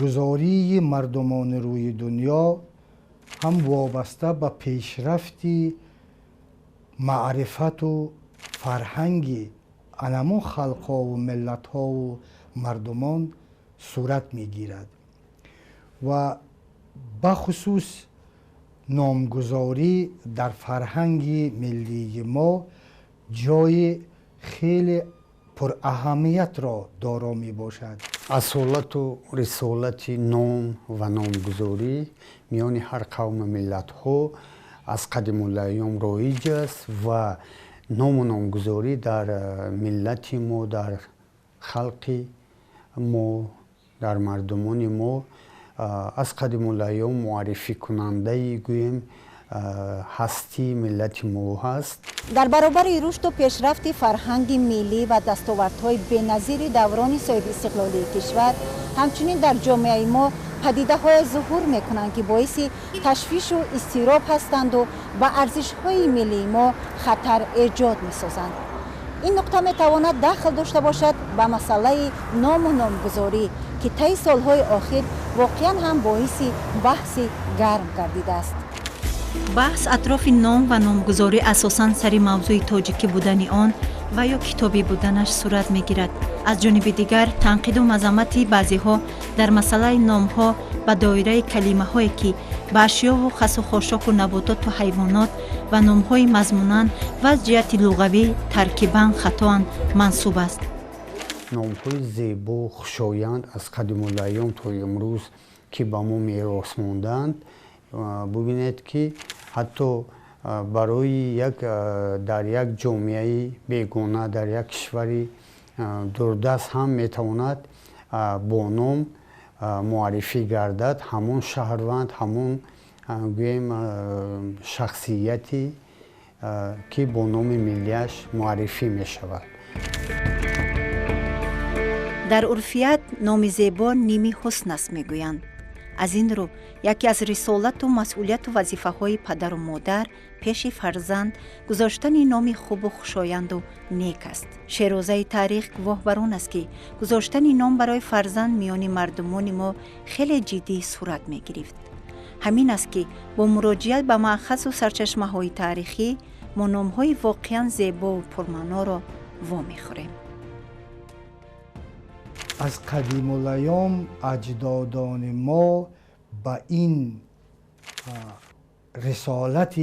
نامگذاری مردمان روی دنیا هم وابسته به پیشرفتی معرفت و فرهنگی انمون خلقها و ملتها و مردمان صورت میگیرد و بخصوص نامگذاری در فرهنگ ملی ما جای خیلی پر اهمیت را دارا می باشد. اصالت و رسالت نام و نامگذاری میان هر قوم ملت ها از قدیم الایام رایج است و نام و نامگذاری در ملت ما، در خلق ما، در مردمان ما از قدیم الایام معرفی کننده گویم هستی ملت ما هست. در برابر رشد و پیشرفت فرهنگ ملی و دستاوردهای بی‌نظیر دوران صاحب استقلالی کشور، همچنین در جامعه ما پدیده‌های ظهور می‌کنند که باعث تشویش و اضطراب هستند و به ارزش‌های ملی ما خطر ایجاد می‌سازند. این نقطه می‌تواند دخل داشته باشد به مسئله نام و نامگذاری که طی سال‌های اخیر واقعاً هم باعث بحث گرم گردیده است. بحث اطراف نام و نامگذاری اساساً سر موضوع تاجیکی بودن آن و یا کتابی بودنش صورت می‌گیرد. از جانب دیگر تنقید و مذمت بعضی‌ها در مسئله نام‌ها و دایره کلمه‌هایی که به اشیا و خس و خاشاک و نباتات و حیوانات و نام‌های مضموناً و از جهت لغوی ترکیباً خطااً منسوب است. نام‌های زیبا خوشایند از قدیم الایام تا امروز که به ما میراث ماندند، ببینید که حتی برای در یک جامعه بیگانه در یک کشوری دوردست هم میتواند با نام معرفی گردد. همون شهروند، همون گویم شخصیتی که با نام ملیش معرفی می شود. در عرفیت نام زیبا نیمی حسن است میگویند. از این رو یکی از رسالت و مسئولیت و وظیفه های پدر و مادر پیش فرزند گذاشتن نام خوب و خوشایند و نیک است. شیرازه تاریخ گواه بر آن است که گذاشتن نام برای فرزند میان مردمان ما خیلی جدی صورت می گرفت. همین است که با مراجعت به مأخذ و سرچشمه های تاریخی ما نام های واقعا زیبا و پرمعنا را وامی خوریم. از قدیم الایام اجدادان ما به این رسالت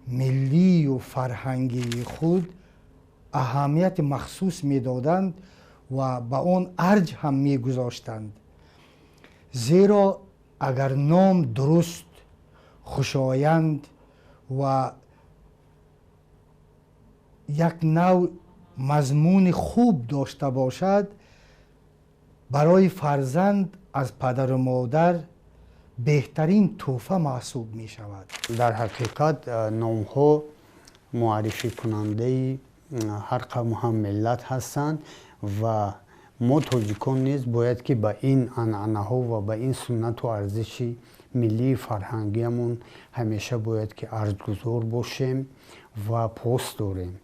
ملی و فرهنگی خود اهمیت مخصوص میدادند و به آن ارج هم میگذاشتند. زیرا اگر نام درست، خوشایند و یک نوع مضمون خوب داشته باشد، برای فرزند از پدر و مادر بهترین تحفه محسوب می شود. در حقیقت نام ها معرفی کننده هر قوم هم ملت هستند و ما تاجیکان نیز باید که به این عنعنه ها و به این سنت و ارزش ملی فرهنگیمون همیشه باید که ارزگذار باشیم و پاس داریم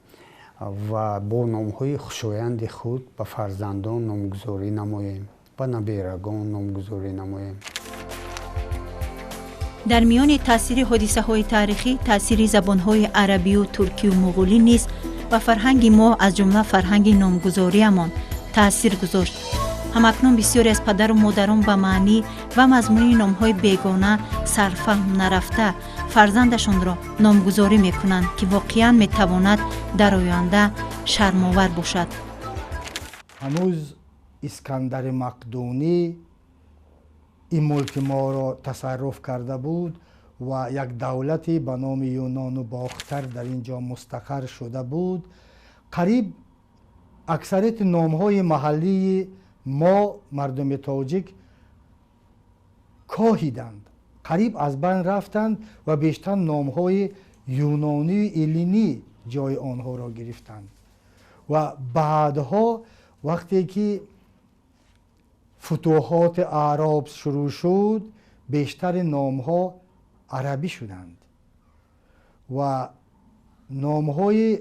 و با نام‌های خوشایند خود به فرزندان نامگذاری نماییم، به نبیرگان نامگذاری نماییم. در میان تاثیر حادثه‌های تاریخی، تاثیر زبان‌های عربی و ترکی و مغولی نیز و فرهنگ ما از جمله فرهنگ نامگذاریمان تاثیر گذاشت. همکنون بسیاری از پدر و مادران به معنی و مضمون نام‌های بیگانه سرفهم نرفته فرزندشان را نامگذاری می‌کنند که واقعاً می‌تواند در آینده شرم‌آور باشد. هنوز اسکندر مقدونی این ملک ما را تصرف کرده بود و یک دولتی به نام یونان و باختر در اینجا مستقر شده بود. قریب اکثریت نام‌های محلی ما مردم تاجیک کاهیدند، قریب از بین رفتند و بیشتر نام‌های یونانی و الینی جای آنها را گرفتند و بعدها وقتی که فتوحات اعراب شروع شد بیشتر نام‌ها عربی شدند و نام‌های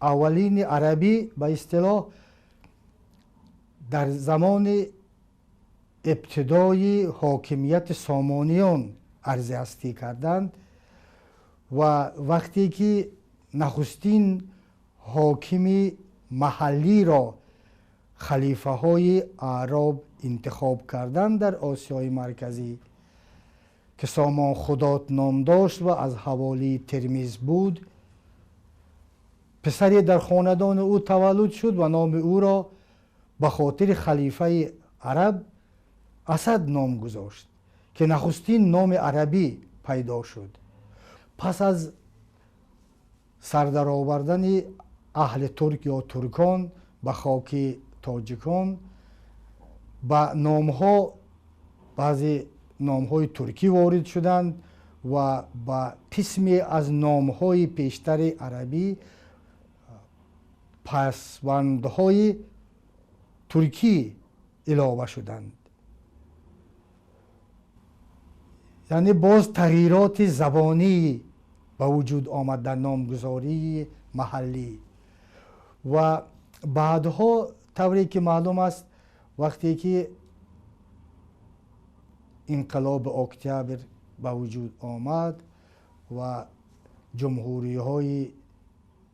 اولین عربی به اصطلاح در زمان ابتدای حاکمیت سامانیان عرض هستی کردند و وقتی که نخستین حاکم محلی را خلیفه های اعراب انتخاب کردند در آسیای مرکزی که سامان خدات نام داشت و از حوالی ترمیز بود، پسری در خاندان او تولد شد و نام او را به خاطر خلیفه عرب اسد نام گذاشت که نخستین نام عربی پیدا شد. پس از سردر آوردن اهل ترک یا ترکان به خاک تاجیکان به نامها بعضی نامهای ترکی وارد شدند و به قسمی از نامهای پیشتر عربی پسوندهای ترکی علاوه شدند. یعنی باز تغییرات زبانی به وجود آمد در نامگذاری محلی و بعدها طوری که معلوم است وقتی که انقلاب اکتبر به وجود آمد و جمهوری های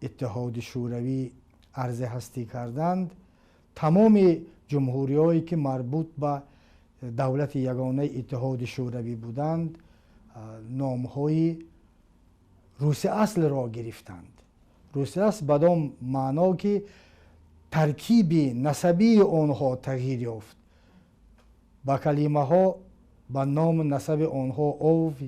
اتحاد شوروی عرض هستی کردند، تمام جمهوری هایی که مربوط به دولت یگانه اتحاد شوروی بودند نام های روسی اصل را گرفتند. روسی اصل بدان معنا که ترکیب نسبی آنها تغییر یافت. با کلمه ها با نام نسب آنها اوو،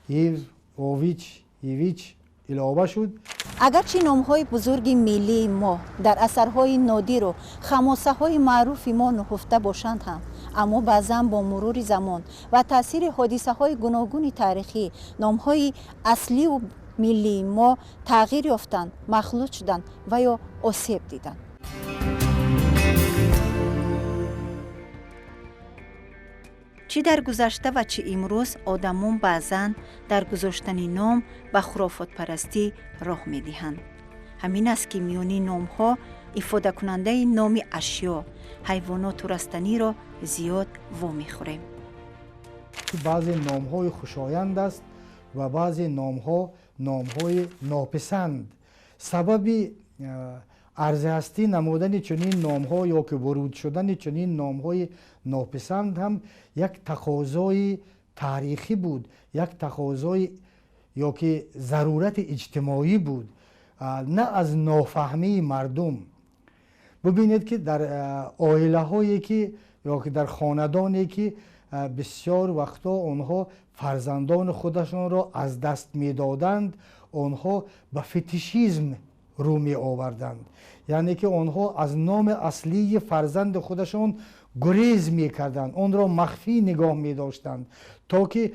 یو، اوویچ، یویچ علاوه شد. اگرچه نام‌های بزرگ ملی ما در اثرهای نادر و خماسه‌های معروف ما نهفته باشند هم، اما بعضاً با مرور زمان و تاثیر حادثه‌های گوناگون تاریخی نام‌های اصلی و ملی ما تغییر یافتند، مخلوط شدند و یا آسیب دیدند. چی در گذشته و چی امروز آدمون بعضاً در گذاشتن نام به خرافات پرستی راه می دهند. همین است که میانی نام ها افاده کننده نام اشیا، حیوانات و رستنی را زیاد وامی خوریم. بعضی نام های خوشایند است و بعضی نام های ناپسند. سبب عرض هستی نمودن چنین نام ها یا که ورود شدن چنین نام های ناپسند هم یک تقاضای تاریخی بود، یک تقاضای یا که ضرورت اجتماعی بود، نه از نافهمی مردم. ببینید که در عائله هایی که یا که در خاندانی که بسیار وقتا آنها فرزندان خودشان را از دست می دادند، آنها به فتیشیزم رو می آوردند. یعنی که آنها از نام اصلی فرزند خودشان گریز می کردند، آن را مخفی نگاه می داشتند تا که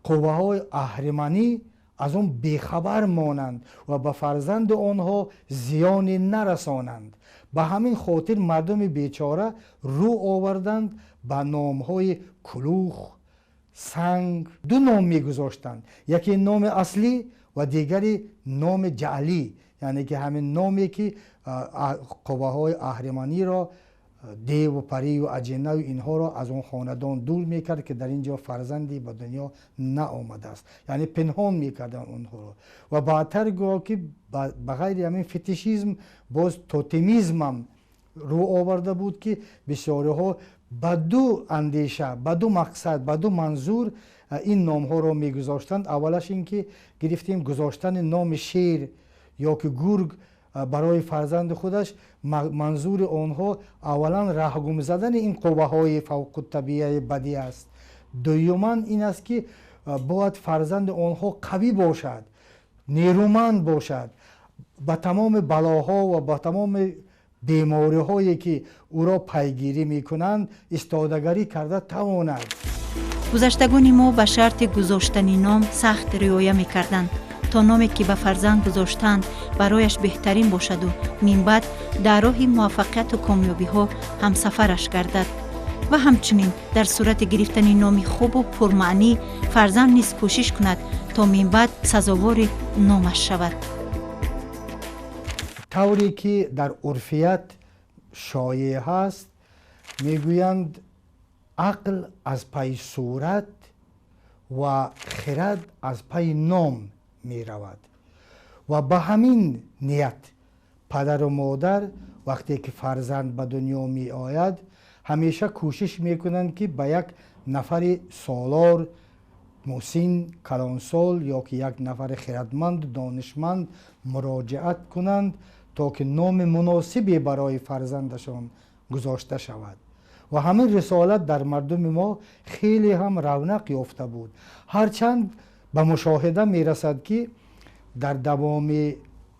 قوه های اهریمنی از آن بیخبر مانند و به فرزند آنها زیانی نرسانند. به همین خاطر مردم بیچاره رو آوردند به نام های کلوخ، سنگ. دو نام می گذاشتند، یکی نام اصلی و دیگری نام جعلی، یعنی که همین نامی که قوه های اهریمنی را، دیو و پری و اجنه و اینها را از اون خاندان دور میکرد که در اینجا فرزندی به دنیا نآمده است، یعنی پنهان میکردن اونها را. و بعدتر گویا که بغیر همین فتیشیزم باز توتمیزم هم رو آورده بود که بسیاری ها به دو اندیشه، به دو مقصد، به دو منظور این نام ها را میگذاشتند. اولش این که گرفتیم گذاشتن نام شیر یا که گرگ برای فرزند خودش، منظور آنها اولا رهگم زدن این قوه های فوق الطبیعه بدی است. دوما این است که باید فرزند آنها قوی باشد، نیرومند باشد، با تمام بلاها و با تمام بیماری هایی که او را پیگیری می کنند استادگری کرده تواند. گذشتگان ما به شرط گذاشتن نام سخت رعایت می کردند تا نامی که به فرزند گذاشتند برایش بهترین باشد و من بعد در راه موفقیت و کامیابی ها همسفرش گردد. و همچنین در صورت گرفتن نامی خوب و پرمعنی فرزند نیز کوشش کند تا من بعد سزاوار نامش شود. طوری که در عرفیت شایع هست، میگویند عقل از پی صورت و خرد از پی نام می رود و به همین نیت پدر و مادر وقتی که فرزند به دنیا می آید همیشه کوشش می کنند که به یک نفر سالار محسن کلانسال یا که یک نفر خردمند دانشمند مراجعت کنند تا که نام مناسبی برای فرزندشان گذاشته شود و همین رسالت در مردم ما خیلی هم رونق یافته بود. هرچند به مشاهده می رسد که در دوام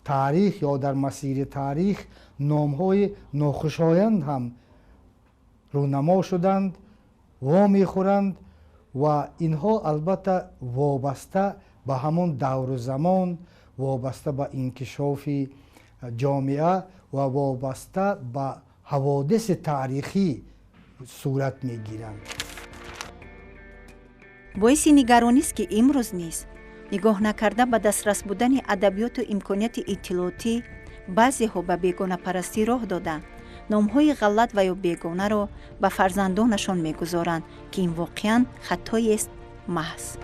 تاریخ یا در مسیر تاریخ نام‌های ناخوشایند هم رونما شدند و می‌خورند و اینها البته وابسته به همون دور و زمان، وابسته به انکشاف جامعه و وابسته به حوادث تاریخی صورت می‌گیرند. باعث نگرانی است که امروز نیز نگاه نکرده به دسترس بودن ادبیات و امکانات اطلاعاتی بعضی‌ها به بیگانه پرستی راه دادند. نام‌های غلط و یا بیگانه را به فرزندانشان می‌گذارند که این واقعاً خطایی است محض.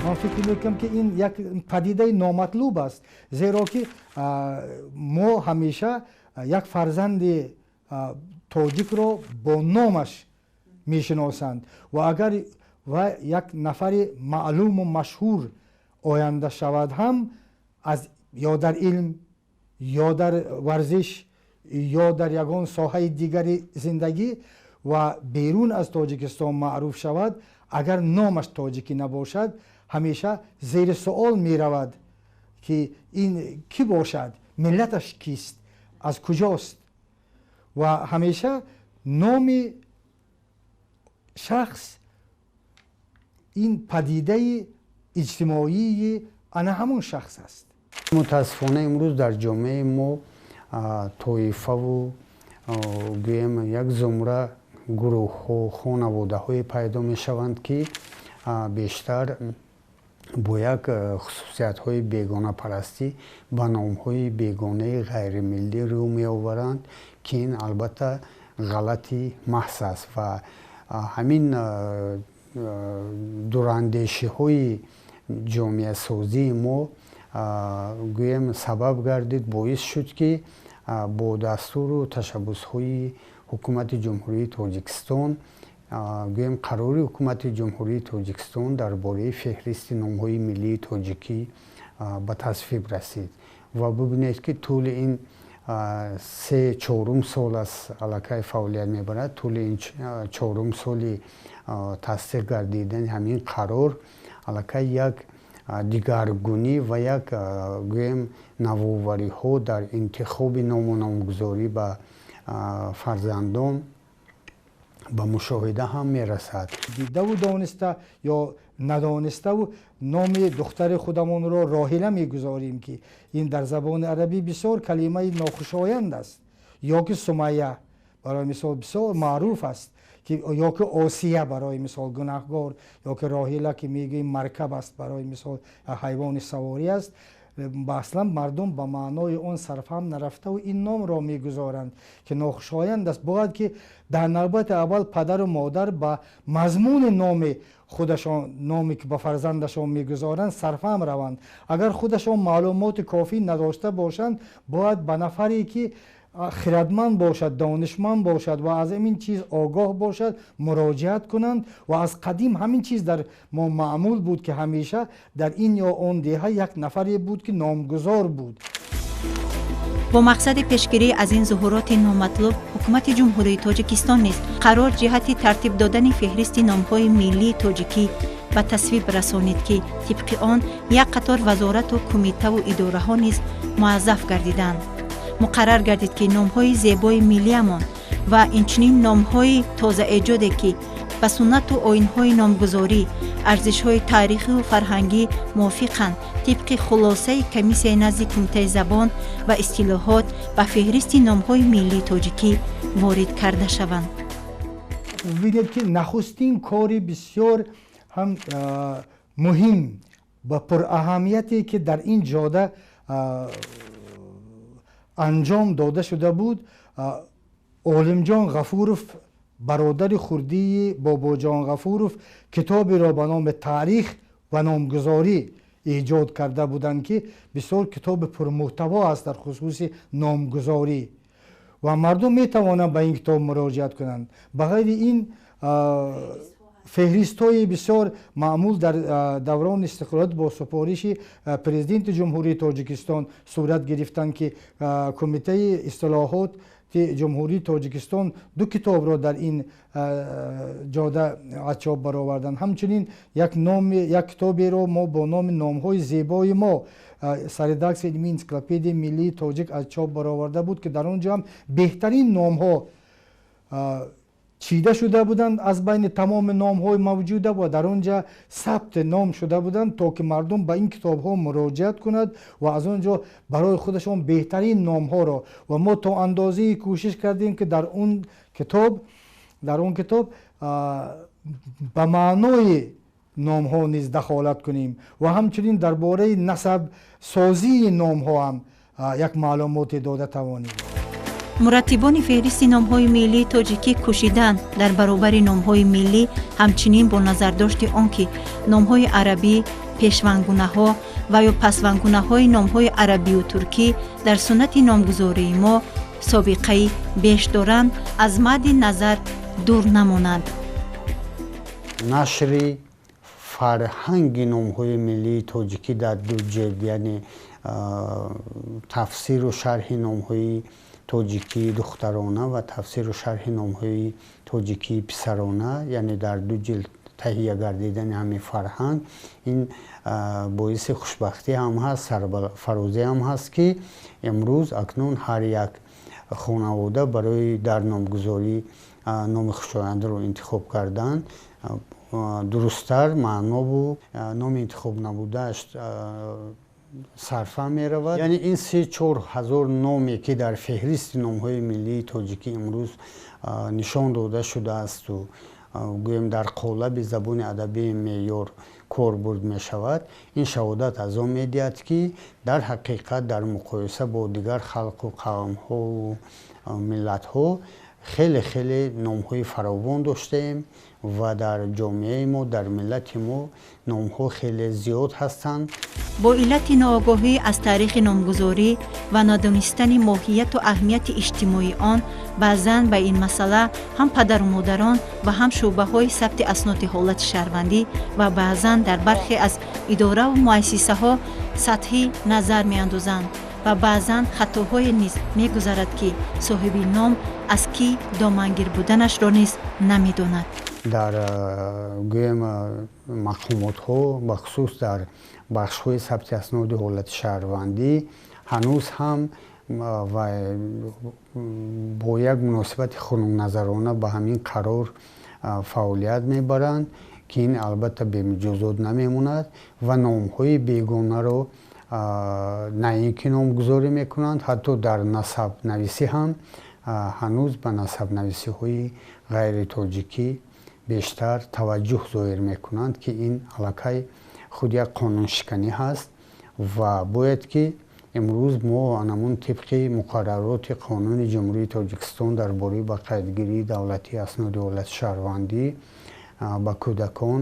من فکر میکنم که این یک پدیده نامطلوب است، زیرا که ما همیشه یک فرزند تاجیک را با نامش میشناسند و اگر یک نفر معلوم و مشهور آینده شود هم از یا در علم یا در ورزش یا در یگان ساحه دیگری زندگی و بیرون از تاجیکستان معروف شود، اگر نامش تاجیکی نباشد همیشه زیر سوال می رود که این کی باشد، ملتش کیست، از کجاست و همیشه نام شخص این پدیده اجتماعی آن همون شخص است. متاسفانه امروز در جامعه ما طایفه و گویم یک زمره گروه و خانواده های پیدا می شوند که بیشتر با یک خصوصیت های بیگانه پرستی با نام های بیگانه غیر ملی رو می آورند که این البته غلطی محض است و همین دوراندیشی های جامعه سازی ما گویم سبب گردید، باعث شد که با دستور و تشبس های حکومت جمهوری تاجیکستان گویم قرار حکومت جمهوری تاجیکستان درباره فهرست نام‌های ملی تاجیکی به تصویب رسید و ببینید که طول این 3-4 سال است علاقه فعالیت میبرد. طول این 4 سالی تصدیق گردیدن همین قرار علاقه یک دیگرگونی و یک گویم نوآوری ها در انتخاب نام و نامگذاری به فرزندان به مشاهده هم میرسد. دیده و دانسته یا ندانسته و نام دختر خودمان را راحله میگذاریم که این در زبان عربی بسیار کلمه ناخوشایند است، یا که سمیه برای مثال بسیار معروف است، که یا که آسیه برای مثال گناهگار، یا که راحله که میگیم مرکب است برای مثال حیوان سواری است. اصلا مردم به معنای اون صرف هم نرفته و این نام را میگذارند که ناخوشایند است. باید که در نوبت اول پدر و مادر به مضمون نام خودشان، نامی که به فرزندشان میگذارند صرف هم روند. اگر خودشان معلومات کافی نداشته باشند باید به نفری که خردمند باشد، دانشمند باشد و از این چیز آگاه باشد مراجعت کنند و از قدیم همین چیز در ما معمول بود که همیشه در این یا اون دهه یک نفری بود که نامگذار بود. با مقصد پیشگیری از این ظهورات نامطلوب، حکومت جمهوری تاجیکستان نیز قرار جهت ترتیب دادن فهرست نام‌های ملی تاجیکی به تصویب رسانید که طبق آن یک قطار وزارت و کمیته و اداره‌ها نیز موظف گردیدند. مقرر گردید که نام‌های زیبای ملی‌مان و اینچنین نام‌های تازه ایجاده که به سنت و آیین‌های نامگذاری، ارزش‌های تاریخی و فرهنگی موافقند، طبق خلاصه کمیسیای نزد کمیته زبان و اصطلاحات به فهرست نام‌های ملی تاجیکی وارد کرده شوند. ببینید که نخستین کاری بسیار هم مهم و پر اهمیتی که در این جاده انجام داده شده بود олимҷон ғафуров бародари хурдии бобоҷон ғафуров китоберо ба номи таърих ва номгузорӣ эҷод карда буданд ки бисёр китоби пурмуҳтаво аст дар хусуси номгузорӣ ва мардум метавонанд ба ин китоб муроҷиат кунанд. ба ғайри ин феҳристҳои бисёр маъмул дар даврони истиқлолият бо супориши президенти ҷумҳурии Тоҷикистон сурат гирифтанд ки кумитаи ислоҳот ҷумҳурии Тоҷикистон ду китобро дар ин ҷода аз чоп бароварданд. Ҳамчунин як китоберо мо бо номи номҳои зебои мо саредаксияи илмии энциклопедияи миллии тоҷик аз чоп бароварда буд ки дар он ҷо ҳам беҳтарин номҳо чида шуда буданд аз байни тамоми номҳои мавҷуда ва дар он ҷо сабти ном шуда буданд то ки мардум ба ин китобҳо муроҷиат кунад ва аз он ҷо барои худашон беҳтарин номҳоро ва мо то андозае кӯшиш кардем ки дар он китоб ба маънои номҳо низ дахолат кунем ва ҳамчунин дар бораи насабсозии номҳо ҳам як маълумоте дода тавонем. мураттибони феҳристи номҳои миллии тоҷикӣ кӯшиданд дар баробари номҳои миллӣ ҳамчунин бо назардошти он ки номҳои арабӣ пешвангунаҳо ва ё пасвангунаҳои номҳои арабию туркӣ дар суннати номгузории мо собиқаи беш доранд аз мадди назар дур намонанд. нашри фарҳанги номҳои миллии тоҷикӣ дар ду ҷилд, яъне тафсиру шарҳи номҳои тоҷикии духтарона ва тафсиру шарҳи номҳои тоҷикии писарона, яъне дар ду ҷилд таҳия гардидани ҳамин фарҳанг, ин боиси хушбахтӣ ҳам ҳаст, сарфарозӣ ҳам ҳаст ки имрӯз акнун ҳар як хонавода барои дар номгузорӣ номи хушояндро интихоб кардан дурусттар маънобу номи интихоб намудааш сарфа меравад. Яъне ин 3-4 ҳазор номе ки дар феҳристи номҳои миллии тоҷикӣ имрӯз нишон дода шудаасту гӯем дар қолаби забони адабии меъёр корбурд мешавад, ин шаҳодат аз он медиҳад ки дар ҳақиқат дар муқоиса бо дигар халқу қавмҳову миллатҳо хеле номҳои фаровон доштаем ва дар ҷомеаи мо, дар миллати мо номҳо хеле зиёд ҳастанд. бо иллати ноогоҳӣ аз таърихи номгузорӣ ва нодонистани моҳияту аҳамияти иҷтимоии он баъзан ба ин масъала ҳам падару модарон ва ҳам шуъбаҳои сабти асноди ҳолати шаҳрвандӣ ва баъзан дар бархе аз идораву муассисаҳо сатҳӣ назар меандозанд ва баъзан хатоҳое низ мегузарад ки соҳиби ном аз кӣ домангир буданашро низ намедонад. дар гӯем мақомотҳо бахусус дар бахшҳои сабти асноди ҳолати шаҳрвандӣ ҳанӯз ҳам ва бо як муносибати хунукназарона ба ҳамин қарор фаъолият мебаранд ки ин албатта бемиҷозот намемонад ва номҳои бегонаро на ин ки номгузорӣ мекунанд, ҳатто дар насабнависӣ ҳам ҳанӯз ба насабнависиҳои ғайри тоҷикӣ бештар таваҷҷӯҳ зоҳир мекунанд ки ин аллакай худ як қонуншиканӣ ҳаст ва бояд ки имрӯз мо анамун тибқи муқаррароти қонуни ҷумҳурии Тоҷикистон дар бораи ба қайдгирии давлатии асноди ҳолати шаҳрвандӣ ба кӯдакон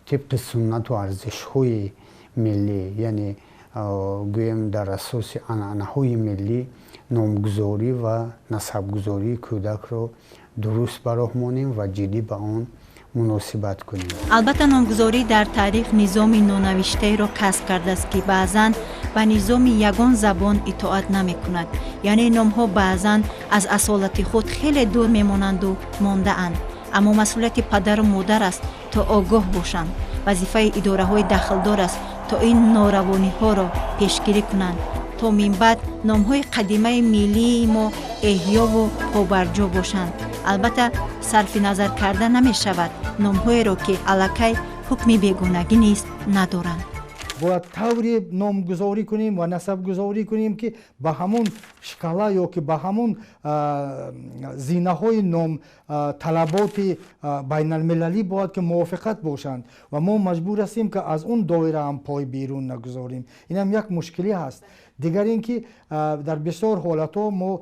тибқи суннату арзишҳои миллӣ, яъне гӯем дар асоси анъанаҳои миллӣ номгузорӣ ва насабгузории кӯдакро дуруст бароҳмонем ва ҷиддӣ ба он муносибат кунем. албатта номгузорӣ дар таърих низоми нонавиштаеро касб кардааст ки баъзан ба низоми ягон забон итоат намекунад, яъне номҳо баъзан аз асолати худ хеле дур мемонанду мондаанд. аммо масъулияти падару модар аст то огоҳ бошанд. вазифаи идораҳои дахлдор аст то ин норавониҳоро пешгирӣ кунанд, то минбаъд номҳои қадимаи миллии мо эҳёву побарҷо бошанд. албатта сарфи назар карда намешавад номҳоеро ки аллакай ҳукми бегонагӣ низ надоранд. бояд тавре номгузорӣ кунем ва насабгузорӣ кунем ки ба ҳамон шкала ё ки ба ҳамон зинаҳои ном талаботи байналмилалӣ бояд ки мувофиқат бошанд ва мо маҷбур ҳастем ки аз он доира ҳам пой берун нагузорем. Инам як мушкилӣ ҳаст. дигар ин ки дар бисёр ҳолатҳо мо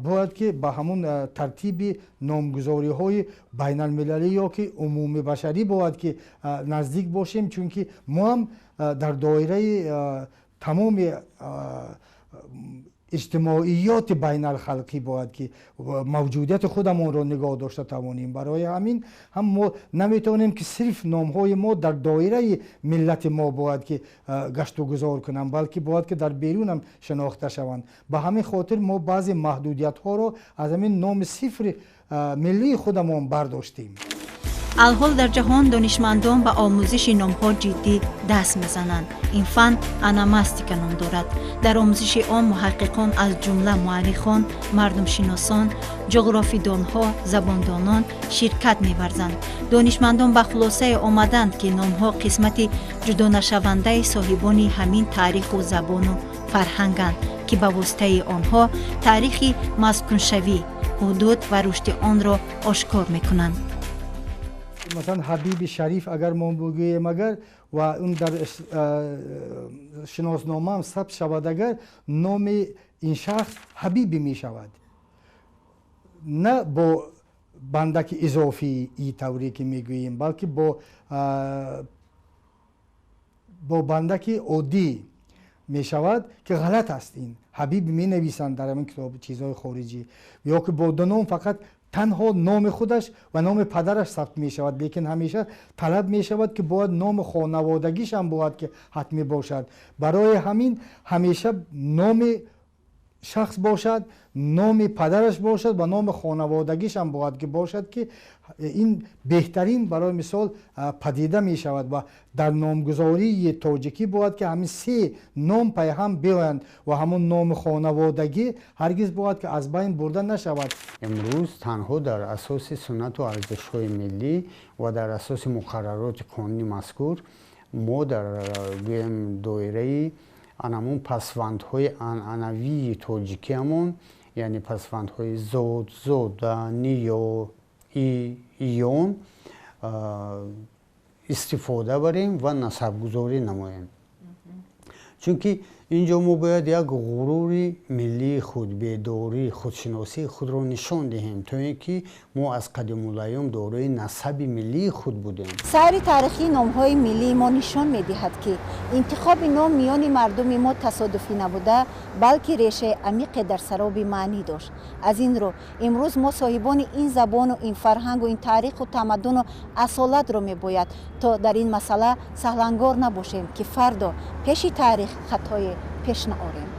бояд ки ба ҳамун тартиби номгузориҳои байналмилалӣ ё ки умуми башарӣ бояд ки наздик бошем, чунки мо ҳам дар доираи тамоми иҷтимоиёти байналхалқӣ бояд ки мавҷудияти худамонро нигоҳ дошта тавонем. барои ҳамин ҳам мо наметавонем ки сирф номҳои мо дар доираи миллати мо бояд ки гашту гузор кунанд, балки бояд ки дар берун ҳам шинохта шаванд. ба ҳамин хотир мо баъзе маҳдудиятҳоро аз ҳамин номи сифри миллии худамон бардоштем. алҳол дар ҷаҳон донишмандон ба омӯзиши номҳо ҷиддӣ даст мезананд. ин фан аномастика ном дорад. дар омӯзиши он муҳаққиқон аз ҷумла муаррихон, мардумшиносон, ҷуғрофидонҳо, забондонон ширкат меварзанд. донишмандон ба хулосае омаданд ки номҳо қисмати ҷудонашавандаи соҳибони ҳамин таъриху забону фарҳанганд ки ба воситаи онҳо таърихи мазкуншавӣ, ҳудуд ва рушди онро ошкор мекунанд. مثلا حبیب شریف اگر ما بگوییم اگر و اون در شناسنامه هم ثبت شود اگر نام این شخص حبیب می شود، نه با بندک اضافی ای طوری که میگوییم، بلکه با بندک عادی می شود که غلط است. این حبیب می نویسند در این کتاب چیزهای خارجی، یا که با دو نام فقط تنها نام خودش و نام پدرش ثبت می شود، لیکن همیشه طلب می شود که باید نام خانوادگیش هم باید که حتمی باشد. برای همین همیشه نام شخص باشد، نام پدرش باشد و نام خانوادگیش هم باید که باشد که این بهترین برای مثال پدیده می شود. و در نامگذاری تاجیکی باید که همین سه نام پای هم بیایند و همون نام خانوادگی هرگز باید که از بین برده نشود. امروز تنها در اساس سنت و ارزش‌های ملی و در اساس مقررات قانونی مذکور ما در دایره انمون پسوندهای عنعنوی تاجیکیمون، یعنی پسوندهای زود، زودانی یا ایون استفاده بریم و نسبگذاری نماییم. چونکه اینجا ما باید یک غروری ملی خود، بیداری، خودشناسی خود را نشان دهیم تا اینکه ما از قدیم الایام دارای نسب ملی خود بودیم. سیر تاریخی نام‌های ملی ما نشان می‌دهد که انتخاب نام میان مردم ما تصادفی نبوده، بلکه ریشه عمیق در سراب معنی داشت. از این رو امروز ما صاحبان این زبان و این فرهنگ و این تاریخ و تمدن و اصالت رو می‌باید تا در این مسئله سهلنگار نباشیم که فردا پیش تاریخ خطای پیش نآوریم.